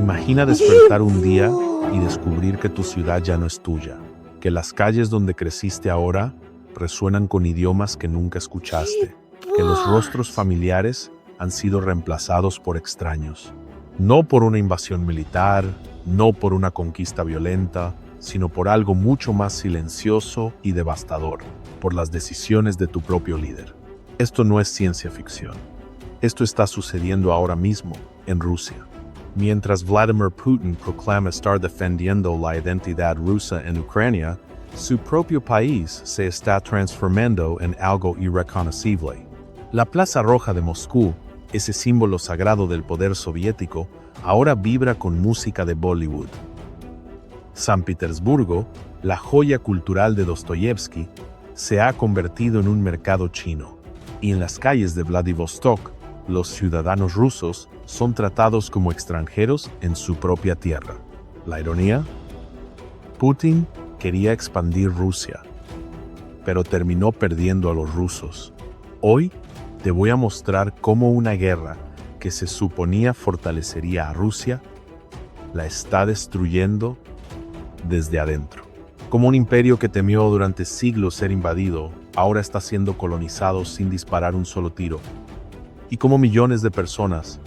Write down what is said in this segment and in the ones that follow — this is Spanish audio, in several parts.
Imagina despertar un día y descubrir que tu ciudad ya no es tuya, que las calles donde creciste ahora resuenan con idiomas que nunca escuchaste, que los rostros familiares han sido reemplazados por extraños. No por una invasión militar, no por una conquista violenta, sino por algo mucho más silencioso y devastador, por las decisiones de tu propio líder. Esto no es ciencia ficción. Esto está sucediendo ahora mismo en Rusia. Mientras Vladimir Putin proclama estar defendiendo la identidad rusa en Ucrania, su propio país se está transformando en algo irreconocible. La Plaza Roja de Moscú, ese símbolo sagrado del poder soviético, ahora vibra con música de Bollywood. San Petersburgo, la joya cultural de Dostoyevsky, se ha convertido en un mercado chino. Y en las calles de Vladivostok, los ciudadanos rusos son tratados como extranjeros en su propia tierra. ¿La ironía? Putin quería expandir Rusia, pero terminó perdiendo a los rusos. Hoy te voy a mostrar cómo una guerra que se suponía fortalecería a Rusia, la está destruyendo desde adentro. Como un imperio que temió durante siglos ser invadido, ahora está siendo colonizado sin disparar un solo tiro. Y como millones de personas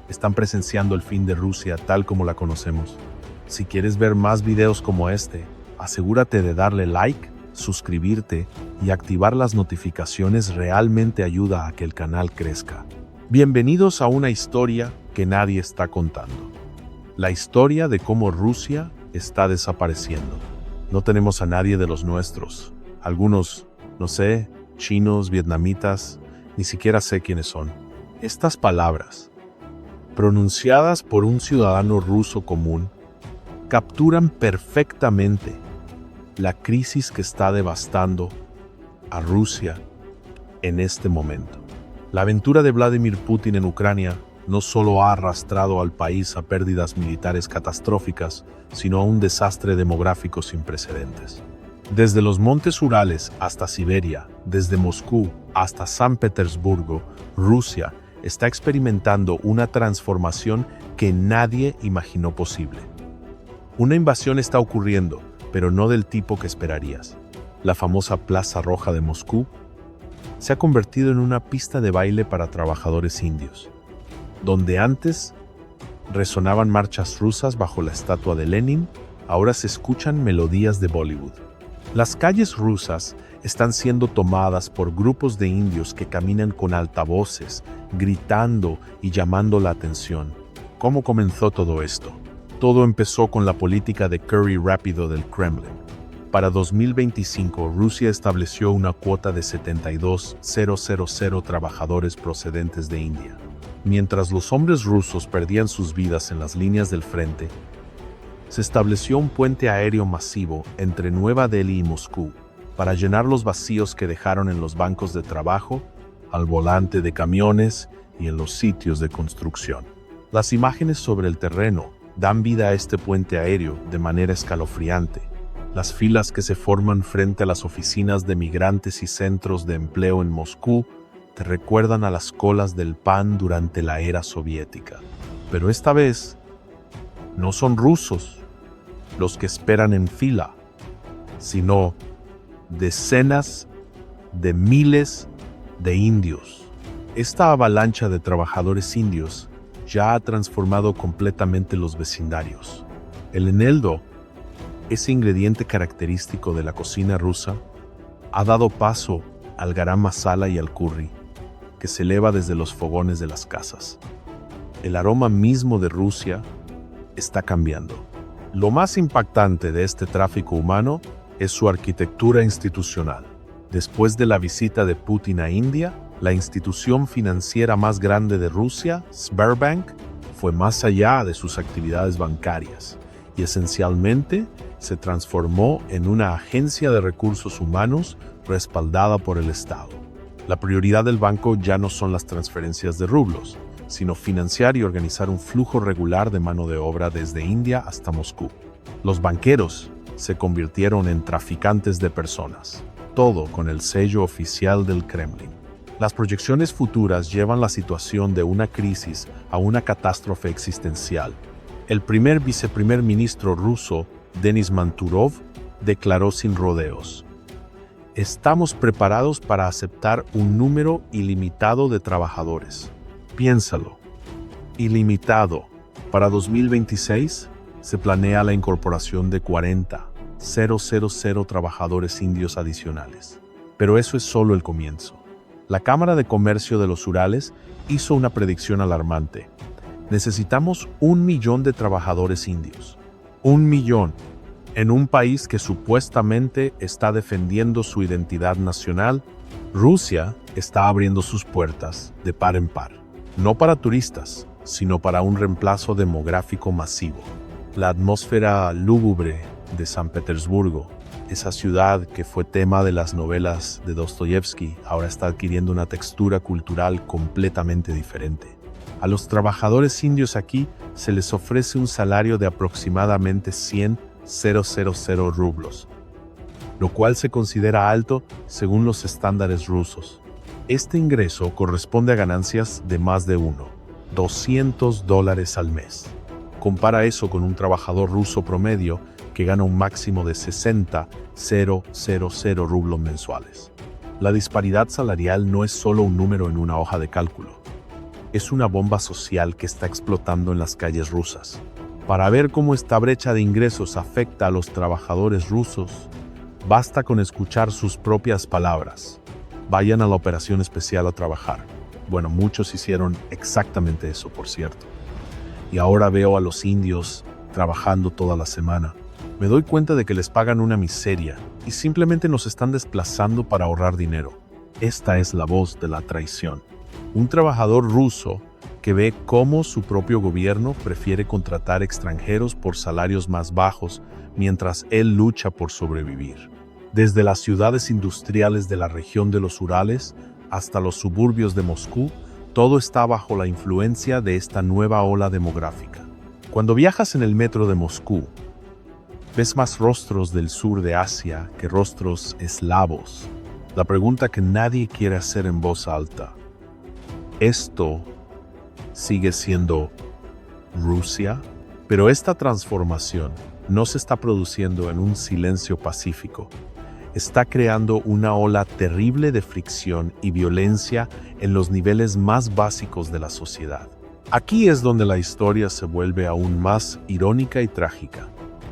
están presenciando el fin de Rusia tal como la conocemos. Si quieres ver más videos como este, asegúrate de darle like, suscribirte y activar las notificaciones. Realmente ayuda a que el canal crezca. Bienvenidos a una historia que nadie está contando. La historia de cómo Rusia está desapareciendo. No tenemos a nadie de los nuestros. Algunos, no sé, chinos, vietnamitas, ni siquiera sé quiénes son. Estas palabras, pronunciadas por un ciudadano ruso común, capturan perfectamente la crisis que está devastando a Rusia en este momento. La aventura de Vladimir Putin en Ucrania no solo ha arrastrado al país a pérdidas militares catastróficas, sino a un desastre demográfico sin precedentes. Desde los montes Urales hasta Siberia, desde Moscú hasta San Petersburgo, Rusia está experimentando una transformación que nadie imaginó posible. Una invasión está ocurriendo, pero no del tipo que esperarías. La famosa Plaza Roja de Moscú se ha convertido en una pista de baile para trabajadores indios. Donde antes resonaban marchas rusas bajo la estatua de Lenin, ahora se escuchan melodías de Bollywood. Las calles rusas están siendo tomadas por grupos de indios que caminan con altavoces, gritando y llamando la atención. ¿Cómo comenzó todo esto? Todo empezó con la política de curry rápido del Kremlin. Para 2025, Rusia estableció una cuota de 72,000 trabajadores procedentes de India. Mientras los hombres rusos perdían sus vidas en las líneas del frente, se estableció un puente aéreo masivo entre Nueva Delhi y Moscú para llenar los vacíos que dejaron en los bancos de trabajo, al volante de camiones y en los sitios de construcción. Las imágenes sobre el terreno dan vida a este puente aéreo de manera escalofriante. Las filas que se forman frente a las oficinas de migrantes y centros de empleo en Moscú te recuerdan a las colas del pan durante la era soviética. Pero esta vez, no son rusos los que esperan en fila, sino decenas de miles de indios. Esta avalancha de trabajadores indios ya ha transformado completamente los vecindarios. El eneldo, ese ingrediente característico de la cocina rusa, ha dado paso al garam masala y al curry, que se eleva desde los fogones de las casas. El aroma mismo de Rusia está cambiando. Lo más impactante de este tráfico humano es su arquitectura institucional. Después de la visita de Putin a India, la institución financiera más grande de Rusia, Sberbank, fue más allá de sus actividades bancarias y esencialmente se transformó en una agencia de recursos humanos respaldada por el Estado. La prioridad del banco ya no son las transferencias de rublos, sino financiar y organizar un flujo regular de mano de obra desde India hasta Moscú. Los banqueros se convirtieron en traficantes de personas, todo con el sello oficial del Kremlin. Las proyecciones futuras llevan la situación de una crisis a una catástrofe existencial. El primer viceprimer ministro ruso, Denis Manturov, declaró sin rodeos: estamos preparados para aceptar un número ilimitado de trabajadores. Piénsalo. Ilimitado. Para 2026 se planea la incorporación de 40,000 trabajadores indios adicionales. Pero eso es solo el comienzo. La Cámara de Comercio de los Urales hizo una predicción alarmante. Necesitamos 1 millón de trabajadores indios. 1 millón. En un país que supuestamente está defendiendo su identidad nacional, Rusia está abriendo sus puertas de par en par. No para turistas, sino para un reemplazo demográfico masivo. La atmósfera lúgubre de San Petersburgo, esa ciudad que fue tema de las novelas de Dostoyevsky, ahora está adquiriendo una textura cultural completamente diferente. A los trabajadores indios aquí se les ofrece un salario de aproximadamente 100,000 rublos, lo cual se considera alto según los estándares rusos. Este ingreso corresponde a ganancias de más de $200 al mes. Compara eso con un trabajador ruso promedio que gana un máximo de 60,000 rublos mensuales. La disparidad salarial no es solo un número en una hoja de cálculo. Es una bomba social que está explotando en las calles rusas. Para ver cómo esta brecha de ingresos afecta a los trabajadores rusos, basta con escuchar sus propias palabras. Vayan a la operación especial a trabajar. Bueno, muchos hicieron exactamente eso, por cierto. Y ahora veo a los indios trabajando toda la semana. Me doy cuenta de que les pagan una miseria y simplemente nos están desplazando para ahorrar dinero. Esta es la voz de la traición. Un trabajador ruso que ve cómo su propio gobierno prefiere contratar extranjeros por salarios más bajos mientras él lucha por sobrevivir. Desde las ciudades industriales de la región de los Urales hasta los suburbios de Moscú, todo está bajo la influencia de esta nueva ola demográfica. Cuando viajas en el metro de Moscú, ves más rostros del sur de Asia que rostros eslavos. La pregunta que nadie quiere hacer en voz alta: ¿esto sigue siendo Rusia? Pero esta transformación no se está produciendo en un silencio pacífico. Está creando una ola terrible de fricción y violencia en los niveles más básicos de la sociedad. Aquí es donde la historia se vuelve aún más irónica y trágica.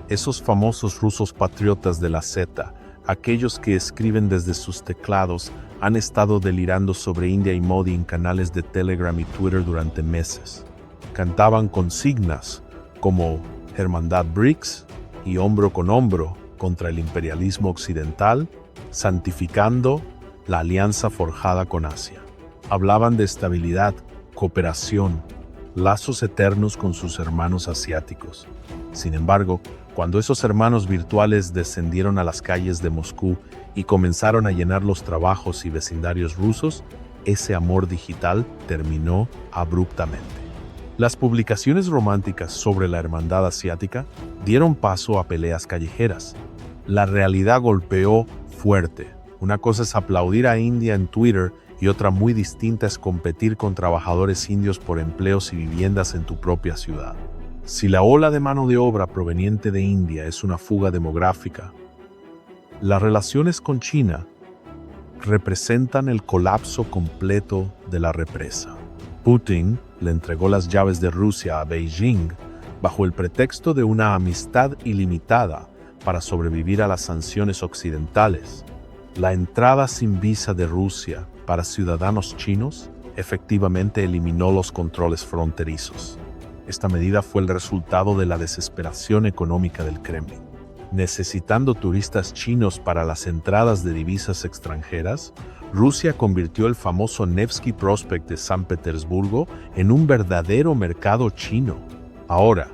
Esos famosos rusos patriotas de la Z, aquellos que escriben desde sus teclados, han estado delirando sobre India y Modi en canales de Telegram y Twitter durante meses. Cantaban consignas como Hermandad BRICS y hombro con hombro contra el imperialismo occidental, santificando la alianza forjada con Asia. Hablaban de estabilidad, cooperación, lazos eternos con sus hermanos asiáticos. Sin embargo, cuando esos hermanos virtuales descendieron a las calles de Moscú y comenzaron a llenar los trabajos y vecindarios rusos, ese amor digital terminó abruptamente. Las publicaciones románticas sobre la hermandad asiática dieron paso a peleas callejeras. La realidad golpeó fuerte. Una cosa es aplaudir a India en Twitter y otra muy distinta es competir con trabajadores indios por empleos y viviendas en tu propia ciudad. Si la ola de mano de obra proveniente de India es una fuga demográfica, las relaciones con China representan el colapso completo de la represa. Putin le entregó las llaves de Rusia a Beijing bajo el pretexto de una amistad ilimitada para sobrevivir a las sanciones occidentales. La entrada sin visa de Rusia para ciudadanos chinos efectivamente eliminó los controles fronterizos. Esta medida fue el resultado de la desesperación económica del Kremlin. Necesitando turistas chinos para las entradas de divisas extranjeras, Rusia convirtió el famoso Nevsky Prospect de San Petersburgo en un verdadero mercado chino. Ahora,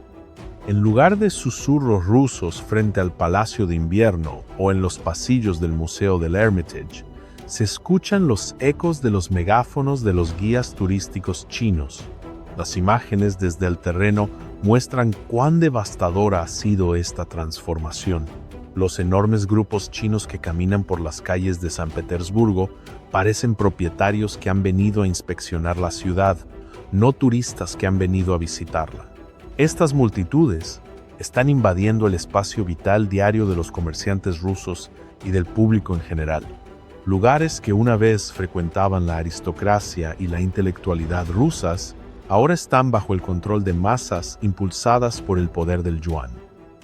en lugar de susurros rusos frente al Palacio de Invierno o en los pasillos del Museo del Hermitage, se escuchan los ecos de los megáfonos de los guías turísticos chinos. Las imágenes desde el terreno muestran cuán devastadora ha sido esta transformación. Los enormes grupos chinos que caminan por las calles de San Petersburgo parecen propietarios que han venido a inspeccionar la ciudad, no turistas que han venido a visitarla. Estas multitudes están invadiendo el espacio vital diario de los comerciantes rusos y del público en general. Lugares que una vez frecuentaban la aristocracia y la intelectualidad rusas, ahora están bajo el control de masas impulsadas por el poder del yuan.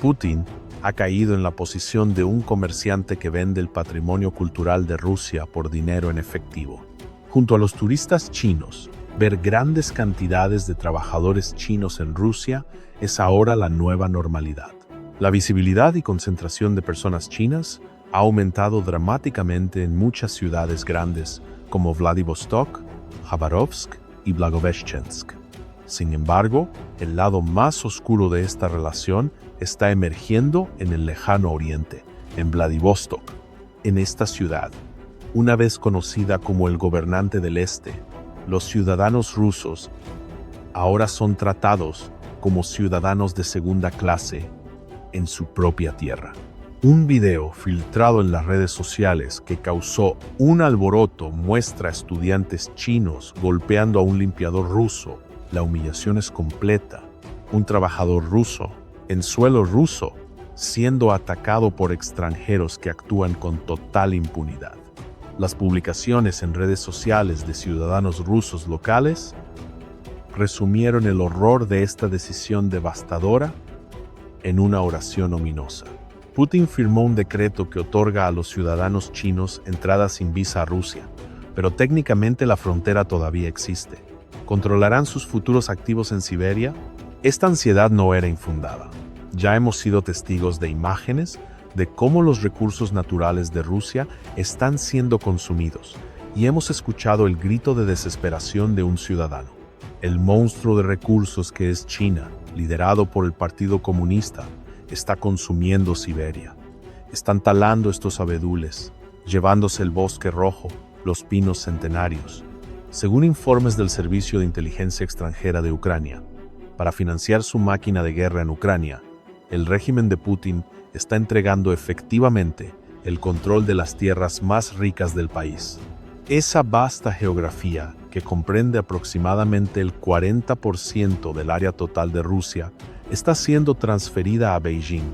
Putin ha caído en la posición de un comerciante que vende el patrimonio cultural de Rusia por dinero en efectivo. Junto a los turistas chinos, ver grandes cantidades de trabajadores chinos en Rusia es ahora la nueva normalidad. La visibilidad y concentración de personas chinas ha aumentado dramáticamente en muchas ciudades grandes como Vladivostok, Khabarovsk y Blagoveshchensk. Sin embargo, el lado más oscuro de esta relación está emergiendo en el lejano oriente, en Vladivostok. En esta ciudad, una vez conocida como el gobernante del Este, los ciudadanos rusos ahora son tratados como ciudadanos de segunda clase en su propia tierra. Un video filtrado en las redes sociales que causó un alboroto muestra a estudiantes chinos golpeando a un limpiador ruso. La humillación es completa. Un trabajador ruso, en suelo ruso, siendo atacado por extranjeros que actúan con total impunidad. Las publicaciones en redes sociales de ciudadanos rusos locales resumieron el horror de esta decisión devastadora en una oración ominosa. Putin firmó un decreto que otorga a los ciudadanos chinos entrada sin visa a Rusia, pero técnicamente la frontera todavía existe. ¿Controlarán sus futuros activos en Siberia? Esta ansiedad no era infundada. Ya hemos sido testigos de imágenes de cómo los recursos naturales de Rusia están siendo consumidos, y hemos escuchado el grito de desesperación de un ciudadano. El monstruo de recursos que es China, liderado por el Partido Comunista, está consumiendo Siberia. Están talando estos abedules, llevándose el bosque rojo, los pinos centenarios. Según informes del Servicio de Inteligencia Extranjera de Ucrania, para financiar su máquina de guerra en Ucrania, el régimen de Putin está entregando efectivamente el control de las tierras más ricas del país. Esa vasta geografía, que comprende aproximadamente el 40% del área total de Rusia, está siendo transferida a Beijing.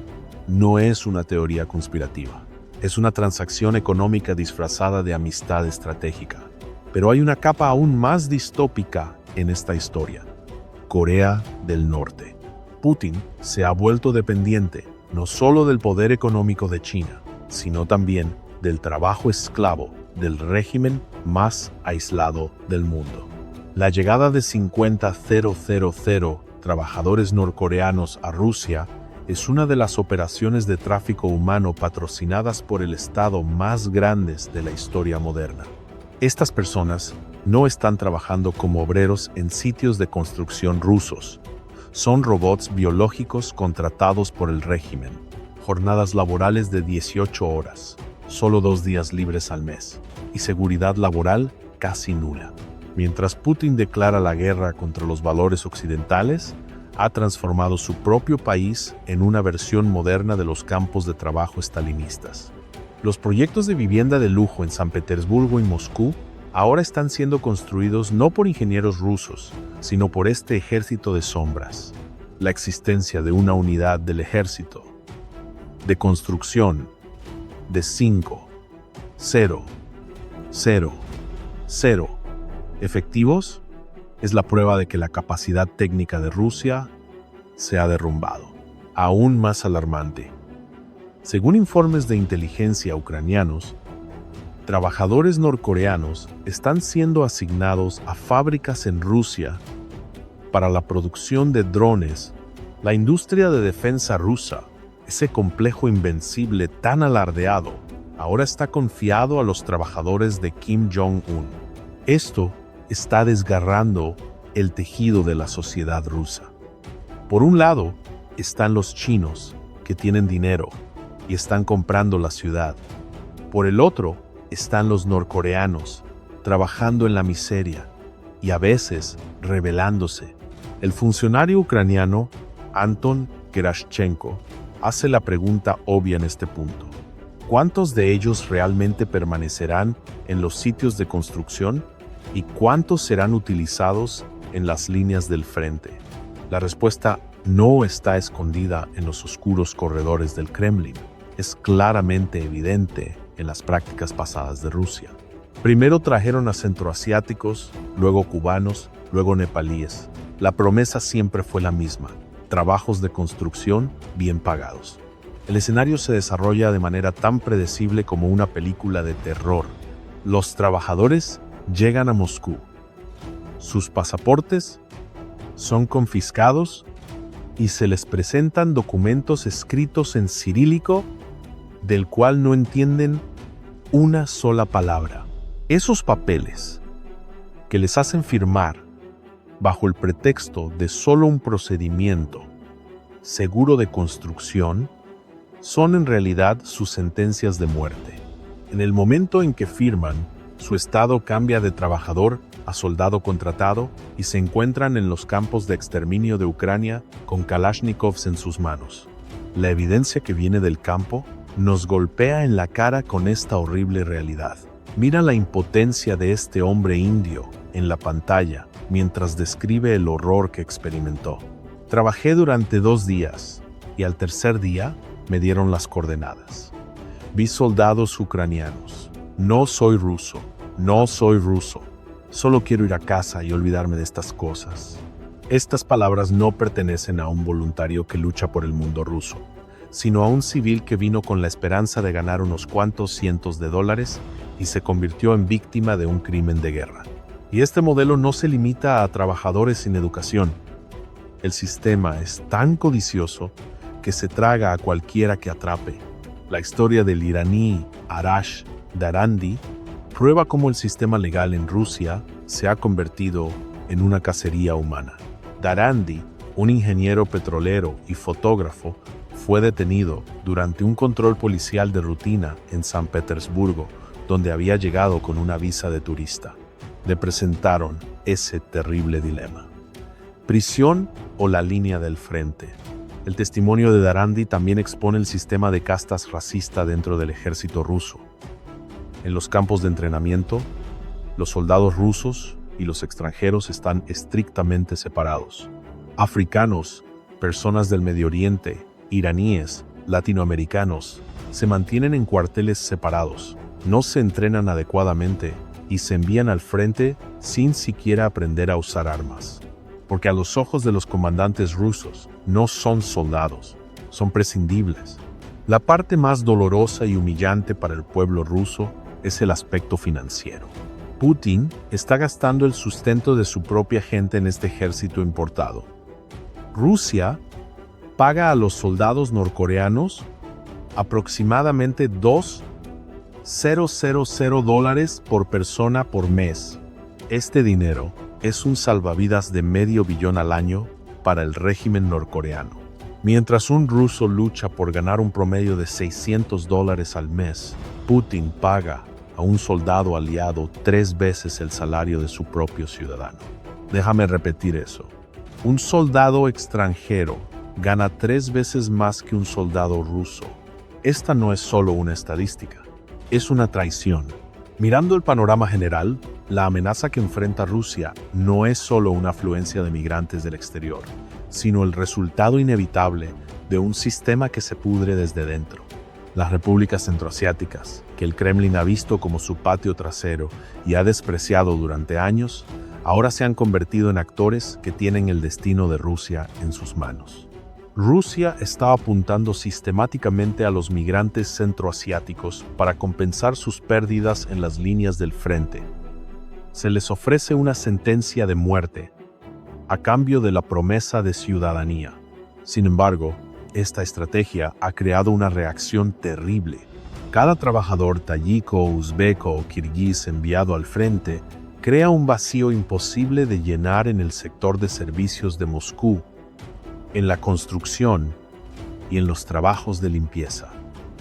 No es una teoría conspirativa. Es una transacción económica disfrazada de amistad estratégica. Pero hay una capa aún más distópica en esta historia: Corea del Norte. Putin se ha vuelto dependiente no solo del poder económico de China, sino también del trabajo esclavo del régimen más aislado del mundo. La llegada de 50.000 trabajadores norcoreanos a Rusia es una de las operaciones de tráfico humano patrocinadas por el Estado más grandes de la historia moderna. Estas personas no están trabajando como obreros en sitios de construcción rusos. Son robots biológicos contratados por el régimen. Jornadas laborales de 18 horas, solo 2 días libres al mes, y seguridad laboral casi nula. Mientras Putin declara la guerra contra los valores occidentales, ha transformado su propio país en una versión moderna de los campos de trabajo estalinistas. Los proyectos de vivienda de lujo en San Petersburgo y Moscú ahora están siendo construidos no por ingenieros rusos, sino por este ejército de sombras. La existencia de una unidad del ejército de construcción de 5, 0, 0, 0 efectivos es la prueba de que la capacidad técnica de Rusia se ha derrumbado. Aún más alarmante, según informes de inteligencia ucranianos, trabajadores norcoreanos están siendo asignados a fábricas en Rusia para la producción de drones. La industria de defensa rusa, ese complejo invencible tan alardeado, ahora está confiado a los trabajadores de Kim Jong-un. Esto está desgarrando el tejido de la sociedad rusa. Por un lado, están los chinos, que tienen dinero y están comprando la ciudad. Por el otro, están los norcoreanos, trabajando en la miseria y a veces rebelándose. El funcionario ucraniano Anton Gerashchenko hace la pregunta obvia en este punto: ¿cuántos de ellos realmente permanecerán en los sitios de construcción y cuántos serán utilizados en las líneas del frente? La respuesta no está escondida en los oscuros corredores del Kremlin. Es claramente evidente en las prácticas pasadas de Rusia. Primero trajeron a centroasiáticos, luego cubanos, luego nepalíes. La promesa siempre fue la misma: trabajos de construcción bien pagados. El escenario se desarrolla de manera tan predecible como una película de terror. Los trabajadores llegan a Moscú. Sus pasaportes son confiscados y se les presentan documentos escritos en cirílico del cual no entienden una sola palabra. Esos papeles que les hacen firmar bajo el pretexto de solo un procedimiento seguro de construcción son en realidad sus sentencias de muerte. En el momento en que firman, su estado cambia de trabajador a soldado contratado y se encuentran en los campos de exterminio de Ucrania con Kalashnikovs en sus manos. La evidencia que viene del campo nos golpea en la cara con esta horrible realidad. Mira la impotencia de este hombre indio en la pantalla mientras describe el horror que experimentó. Trabajé durante 2 días y al tercer día me dieron las coordenadas. Vi soldados ucranianos. No soy ruso, no soy ruso. Solo quiero ir a casa y olvidarme de estas cosas. Estas palabras no pertenecen a un voluntario que lucha por el mundo ruso, sino a un civil que vino con la esperanza de ganar unos cuantos cientos de dólares y se convirtió en víctima de un crimen de guerra. Y este modelo no se limita a trabajadores sin educación. El sistema es tan codicioso que se traga a cualquiera que atrape. La historia del iraní Arash Darandi prueba cómo el sistema legal en Rusia se ha convertido en una cacería humana. Darandi, un ingeniero petrolero y fotógrafo, fue detenido durante un control policial de rutina en San Petersburgo, donde había llegado con una visa de turista. Le presentaron ese terrible dilema: prisión o la línea del frente. El testimonio de Darandi también expone el sistema de castas racista dentro del ejército ruso. En los campos de entrenamiento, los soldados rusos y los extranjeros están estrictamente separados. Africanos, personas del Medio Oriente, iraníes, latinoamericanos, se mantienen en cuarteles separados, no se entrenan adecuadamente y se envían al frente sin siquiera aprender a usar armas. Porque a los ojos de los comandantes rusos no son soldados, son prescindibles. La parte más dolorosa y humillante para el pueblo ruso es el aspecto financiero. Putin está gastando el sustento de su propia gente en este ejército importado. Rusia paga a los soldados norcoreanos aproximadamente $2,000 por persona por mes. Este dinero es un salvavidas de $500 millones al año para el régimen norcoreano. Mientras un ruso lucha por ganar un promedio de $600 al mes, Putin paga a un soldado aliado 3 veces el salario de su propio ciudadano. Déjame repetir eso. Un soldado extranjero gana 3 veces más que un soldado ruso. Esta no es solo una estadística, es una traición. Mirando el panorama general, la amenaza que enfrenta Rusia no es solo una afluencia de migrantes del exterior, sino el resultado inevitable de un sistema que se pudre desde dentro. Las repúblicas centroasiáticas, que el Kremlin ha visto como su patio trasero y ha despreciado durante años, ahora se han convertido en actores que tienen el destino de Rusia en sus manos. Rusia está apuntando sistemáticamente a los migrantes centroasiáticos para compensar sus pérdidas en las líneas del frente. Se les ofrece una sentencia de muerte a cambio de la promesa de ciudadanía. Sin embargo, esta estrategia ha creado una reacción terrible. Cada trabajador tayiko, uzbeko o kirguís enviado al frente crea un vacío imposible de llenar en el sector de servicios de Moscú, en la construcción y en los trabajos de limpieza.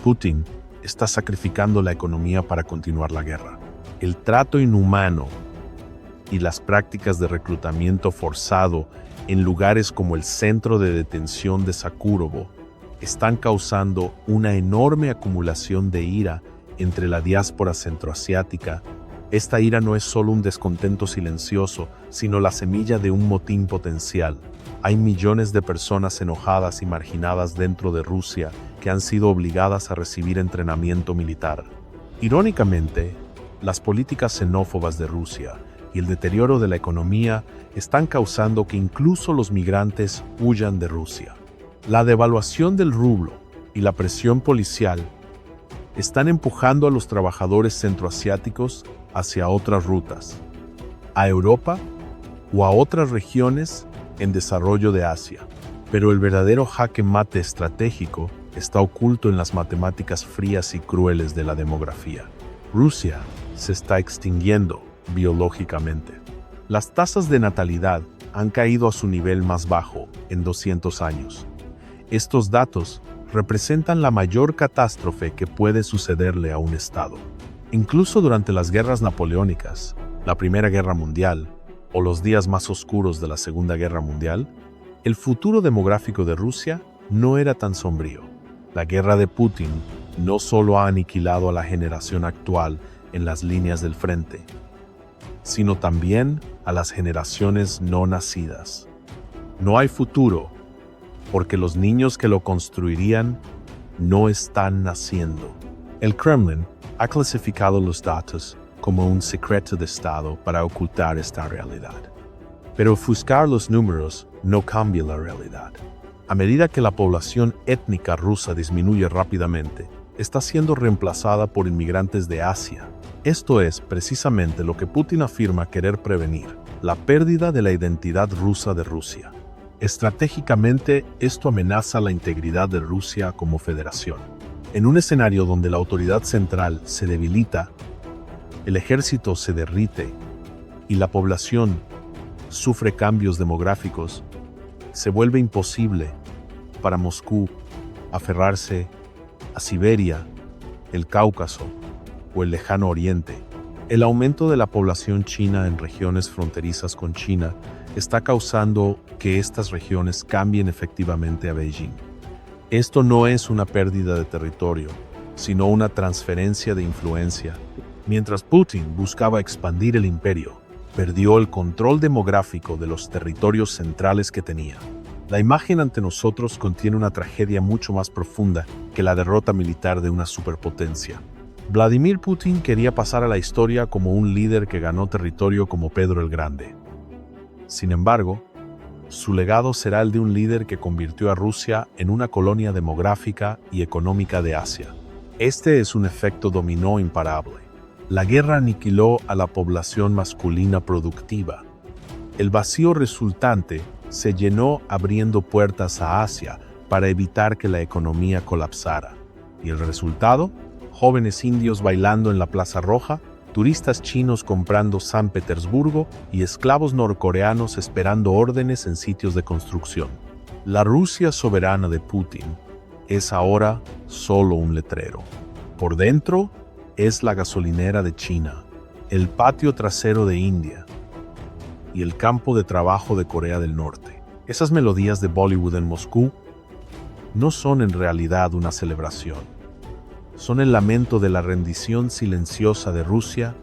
Putin está sacrificando la economía para continuar la guerra. El trato inhumano y las prácticas de reclutamiento forzado en lugares como el centro de detención de Sakurovo están causando una enorme acumulación de ira entre la diáspora centroasiática Esta ira no es solo un descontento silencioso, sino la semilla de un motín potencial. Hay millones de personas enojadas y marginadas dentro de Rusia que han sido obligadas a recibir entrenamiento militar. Irónicamente, las políticas xenófobas de Rusia y el deterioro de la economía están causando que incluso los migrantes huyan de Rusia. La devaluación del rublo y la presión policial están empujando a los trabajadores centroasiáticos hacia otras rutas, a Europa o a otras regiones en desarrollo de Asia. Pero el verdadero jaque mate estratégico está oculto en las matemáticas frías y crueles de la demografía. Rusia se está extinguiendo biológicamente. Las tasas de natalidad han caído a su nivel más bajo en 200 años. Estos datos representan la mayor catástrofe que puede sucederle a un Estado. Incluso durante las guerras napoleónicas, la Primera Guerra Mundial o los días más oscuros de la Segunda Guerra Mundial, el futuro demográfico de Rusia no era tan sombrío. La guerra de Putin no solo ha aniquilado a la generación actual en las líneas del frente, sino también a las generaciones no nacidas. No hay futuro, porque los niños que lo construirían no están naciendo. El Kremlin ha clasificado los datos como un secreto de Estado para ocultar esta realidad. Pero ofuscar los números no cambia la realidad. A medida que la población étnica rusa disminuye rápidamente, está siendo reemplazada por inmigrantes de Asia. Esto es precisamente lo que Putin afirma querer prevenir, la pérdida de la identidad rusa de Rusia. Estratégicamente, esto amenaza la integridad de Rusia como federación. En un escenario donde la autoridad central se debilita, el ejército se derrite y la población sufre cambios demográficos, se vuelve imposible para Moscú aferrarse a Siberia, el Cáucaso o el Lejano Oriente. El aumento de la población china en regiones fronterizas con China está causando que estas regiones cambien efectivamente a Beijing. Esto no es una pérdida de territorio, sino una transferencia de influencia. Mientras Putin buscaba expandir el imperio, perdió el control demográfico de los territorios centrales que tenía. La imagen ante nosotros contiene una tragedia mucho más profunda que la derrota militar de una superpotencia. Vladimir Putin quería pasar a la historia como un líder que ganó territorio como Pedro el Grande. Sin embargo, su legado será el de un líder que convirtió a Rusia en una colonia demográfica y económica de Asia. Este es un efecto dominó imparable. La guerra aniquiló a la población masculina productiva. El vacío resultante se llenó abriendo puertas a Asia para evitar que la economía colapsara. ¿Y el resultado? Jóvenes indios bailando en la Plaza Roja, turistas chinos comprando San Petersburgo y esclavos norcoreanos esperando órdenes en sitios de construcción. La Rusia soberana de Putin es ahora solo un letrero. Por dentro es la gasolinera de China, el patio trasero de India y el campo de trabajo de Corea del Norte. Esas melodías de Bollywood en Moscú no son en realidad una celebración. Son el lamento de la rendición silenciosa de Rusia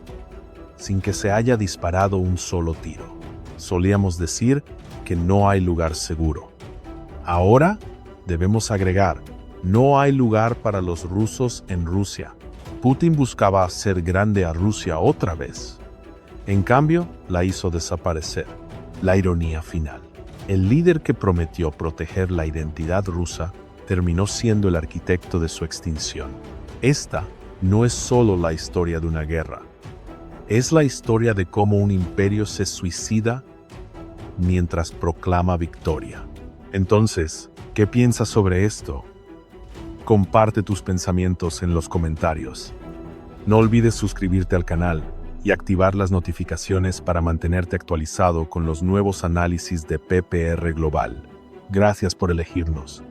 sin que se haya disparado un solo tiro. Solíamos decir que no hay lugar seguro. Ahora debemos agregar, no hay lugar para los rusos en Rusia. Putin buscaba hacer grande a Rusia otra vez. En cambio, la hizo desaparecer. La ironía final. El líder que prometió proteger la identidad rusa terminó siendo el arquitecto de su extinción. Esta no es solo la historia de una guerra, es la historia de cómo un imperio se suicida mientras proclama victoria. Entonces, ¿qué piensas sobre esto? Comparte tus pensamientos en los comentarios. No olvides suscribirte al canal y activar las notificaciones para mantenerte actualizado con los nuevos análisis de PPR Global. Gracias por elegirnos.